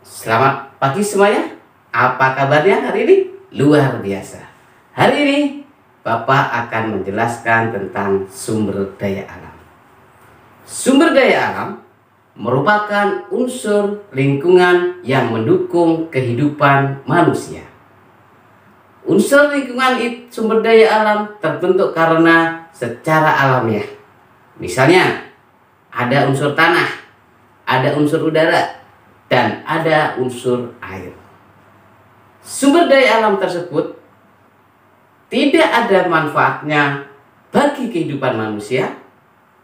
Selamat pagi semuanya. Apa kabarnya hari ini? Luar biasa. Hari ini Bapak akan menjelaskan tentang sumber daya alam. Sumber daya alam merupakan unsur lingkungan yang mendukung kehidupan manusia. Unsur lingkungan sumber daya alam terbentuk karena secara alamiah. Misalnya ada unsur tanah, ada unsur udara, dan ada unsur air. Sumber daya alam tersebut tidak ada manfaatnya bagi kehidupan manusia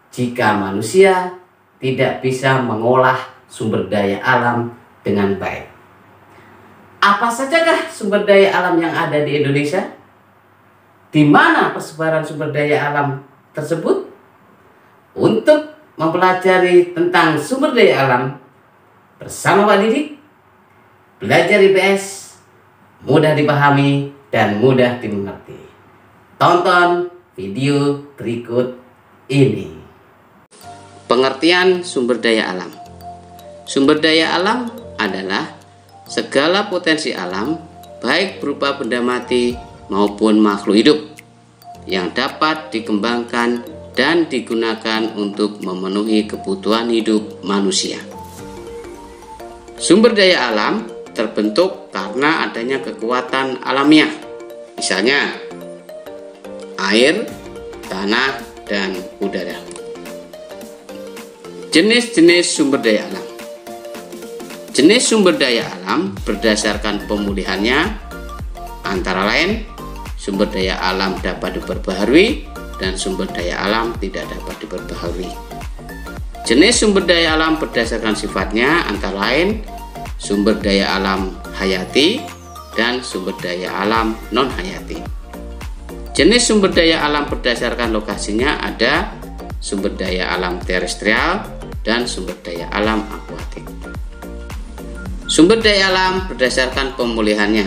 jika manusia tidak bisa mengolah sumber daya alam dengan baik. Apa sajakah sumber daya alam yang ada di Indonesia? Di mana persebaran sumber daya alam tersebut? Untuk mempelajari tentang sumber daya alam bersama Pak Didik, belajar IPS mudah dipahami dan mudah dimengerti. Tonton video berikut ini. Pengertian sumber daya alam. Sumber daya alam adalah segala potensi alam, baik berupa benda mati maupun makhluk hidup, yang dapat dikembangkan dan digunakan untuk memenuhi kebutuhan hidup manusia. Sumber daya alam terbentuk karena adanya kekuatan alamiah, misalnya air, tanah, dan udara. Jenis-jenis sumber daya alam. Jenis sumber daya alam berdasarkan pemulihannya antara lain sumber daya alam dapat diperbaharui dan sumber daya alam tidak dapat diperbaharui. Jenis sumber daya alam berdasarkan sifatnya antara lain sumber daya alam hayati dan sumber daya alam non-hayati. Jenis sumber daya alam berdasarkan lokasinya ada sumber daya alam terestrial dan sumber daya alam akuatik. Sumber daya alam berdasarkan pemulihannya.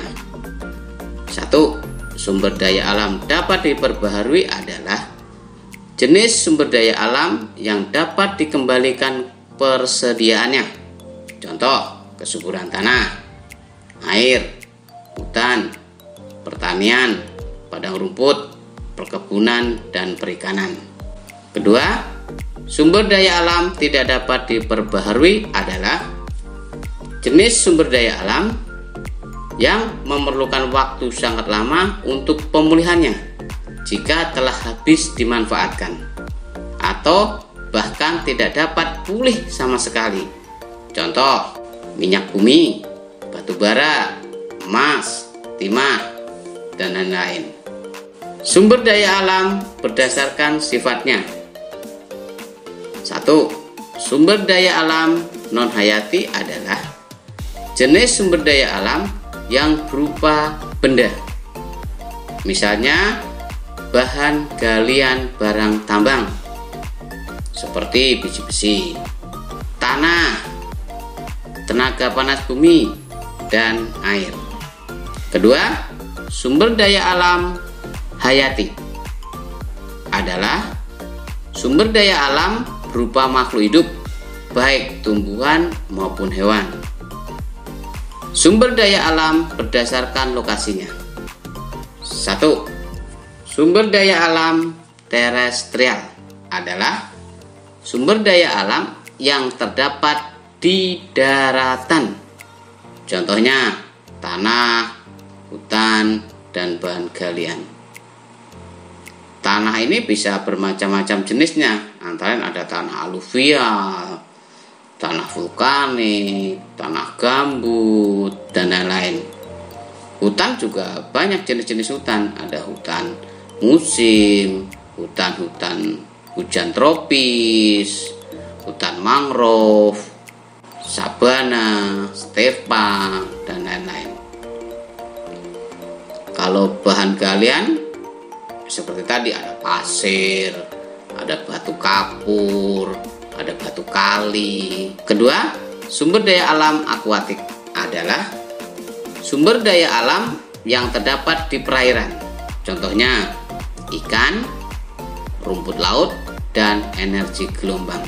1. Sumber daya alam dapat diperbaharui adalah jenis sumber daya alam yang dapat dikembalikan persediaannya. Contoh, kesuburan tanah, air, hutan, pertanian, padang rumput, perkebunan, dan perikanan. Kedua, sumber daya alam tidak dapat diperbaharui adalah jenis sumber daya alam yang memerlukan waktu sangat lama untuk pemulihannya jika telah habis dimanfaatkan atau bahkan tidak dapat pulih sama sekali. Contoh, minyak bumi, batu bara, emas, timah, dan lain-lain. Sumber daya alam berdasarkan sifatnya. 1. Sumber daya alam non-hayati adalah jenis sumber daya alam yang berupa benda. Misalnya bahan galian barang tambang seperti biji besi, tanah, tenaga panas bumi, dan air. Kedua, sumber daya alam hayati adalah sumber daya alam berupa makhluk hidup, baik tumbuhan maupun hewan. Sumber daya alam berdasarkan lokasinya. 1. Sumber daya alam terestrial adalah sumber daya alam yang terdapat di daratan. Contohnya tanah, hutan, dan bahan galian. Tanah ini bisa bermacam-macam jenisnya, antara lain ada tanah aluvial, tanah vulkanik, tanah gambut, dan lain-lain. Hutan juga banyak jenis-jenis hutan, ada hutan musim, hutan-hutan hujan tropis, hutan mangrove, sabana, stepa, dan lain-lain. Kalau bahan galian seperti tadi ada pasir, ada batu kapur, ada batu kali. Kedua, sumber daya alam akuatik adalah sumber daya alam yang terdapat di perairan. Contohnya ikan, rumput laut, dan energi gelombang.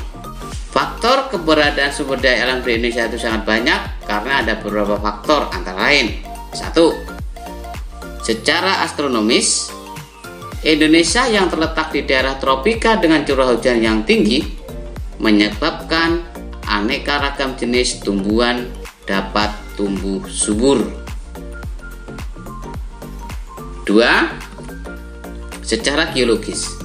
Faktor keberadaan sumber daya alam di Indonesia itu sangat banyak karena ada beberapa faktor, antara lain: 1. Secara astronomis, Indonesia yang terletak di daerah tropika dengan curah hujan yang tinggi menyebabkan aneka ragam jenis tumbuhan dapat tumbuh subur. 2. Secara geologis,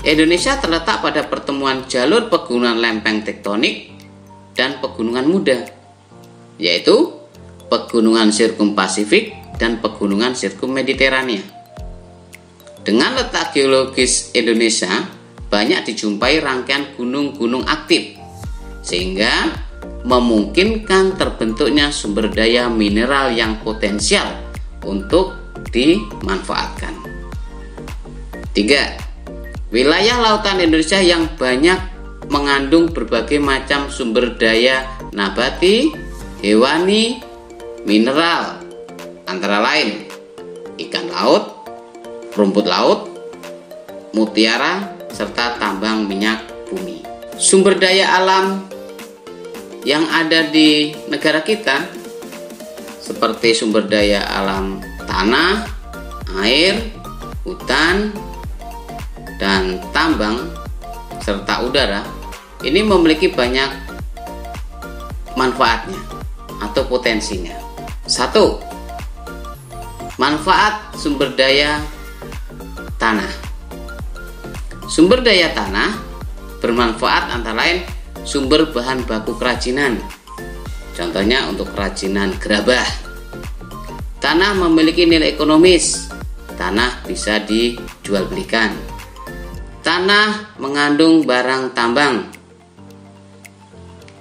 Indonesia terletak pada pertemuan jalur pegunungan lempeng tektonik dan pegunungan muda, yaitu pegunungan sirkumpasifik dan pegunungan sirkummediterania. Dengan letak geologis Indonesia, banyak dijumpai rangkaian gunung-gunung aktif, sehingga memungkinkan terbentuknya sumber daya mineral yang potensial untuk dimanfaatkan. 3. Wilayah lautan Indonesia yang banyak mengandung berbagai macam sumber daya nabati, hewani, mineral, antara lain ikan laut, rumput laut, mutiara, serta tambang minyak bumi. Sumber daya alam yang ada di negara kita seperti sumber daya alam tanah, air, hutan, dan tambang, serta udara, ini memiliki banyak manfaatnya atau potensinya. 1. Manfaat sumber daya tanah. Sumber daya tanah bermanfaat antara lain sumber bahan baku kerajinan, contohnya untuk kerajinan gerabah. Tanah memiliki nilai ekonomis, tanah bisa dijual belikan. Tanah mengandung barang tambang.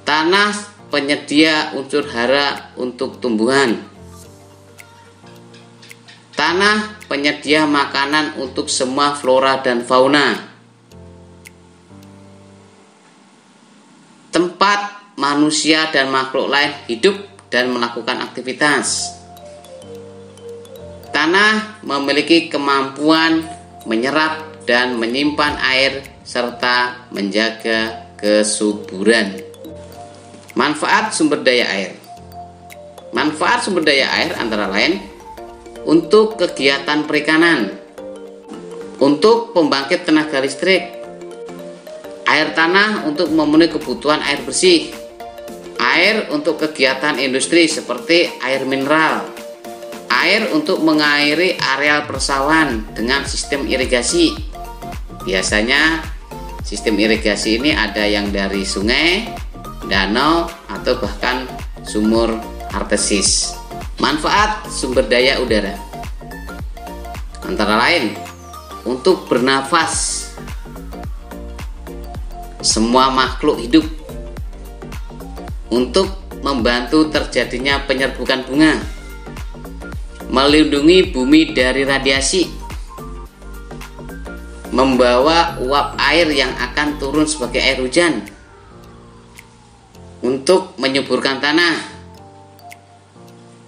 Tanah penyedia unsur hara untuk tumbuhan. Tanah penyedia makanan untuk semua flora dan fauna. Tempat manusia dan makhluk lain hidup dan melakukan aktivitas. Tanah memiliki kemampuan menyerap dan menyimpan air serta menjaga kesuburan. Manfaat sumber daya air. Manfaat sumber daya air antara lain untuk kegiatan perikanan, untuk pembangkit tenaga listrik, air tanah untuk memenuhi kebutuhan air bersih, air untuk kegiatan industri seperti air mineral, air untuk mengairi areal persawahan dengan sistem irigasi. Biasanya sistem irigasi ini ada yang dari sungai, danau, atau bahkan sumur artesis. Manfaat sumber daya udara antara lain untuk bernafas semua makhluk hidup, untuk membantu terjadinya penyerbukan bunga, melindungi bumi dari radiasi, membawa uap air yang akan turun sebagai air hujan, untuk menyuburkan tanah,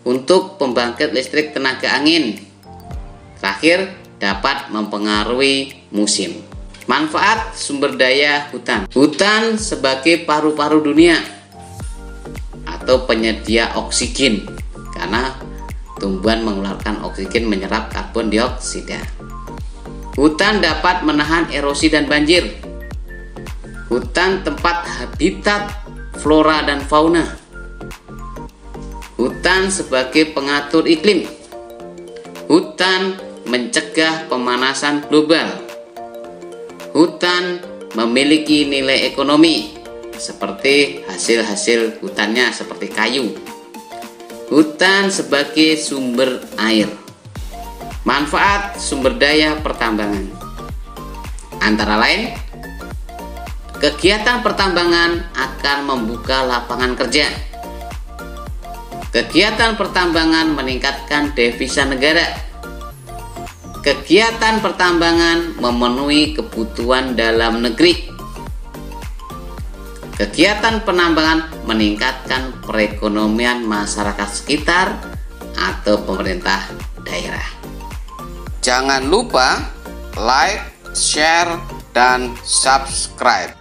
untuk pembangkit listrik tenaga angin. Terakhir, dapat mempengaruhi musim. Manfaat sumber daya hutan. Hutan sebagai paru-paru dunia atau penyedia oksigen, karena tumbuhan mengeluarkan oksigen menyerap karbon dioksida. Hutan dapat menahan erosi dan banjir. Hutan tempat habitat flora dan fauna. Hutan sebagai pengatur iklim. Hutan mencegah pemanasan global. Hutan memiliki nilai ekonomi seperti hasil-hasil hutannya seperti kayu. Hutan sebagai sumber air. Manfaat sumber daya pertambangan antara lain kegiatan pertambangan akan membuka lapangan kerja. Kegiatan pertambangan meningkatkan devisa negara. Kegiatan pertambangan memenuhi kebutuhan dalam negeri. Kegiatan penambangan meningkatkan perekonomian masyarakat sekitar atau pemerintah daerah. Jangan lupa like, share, dan subscribe.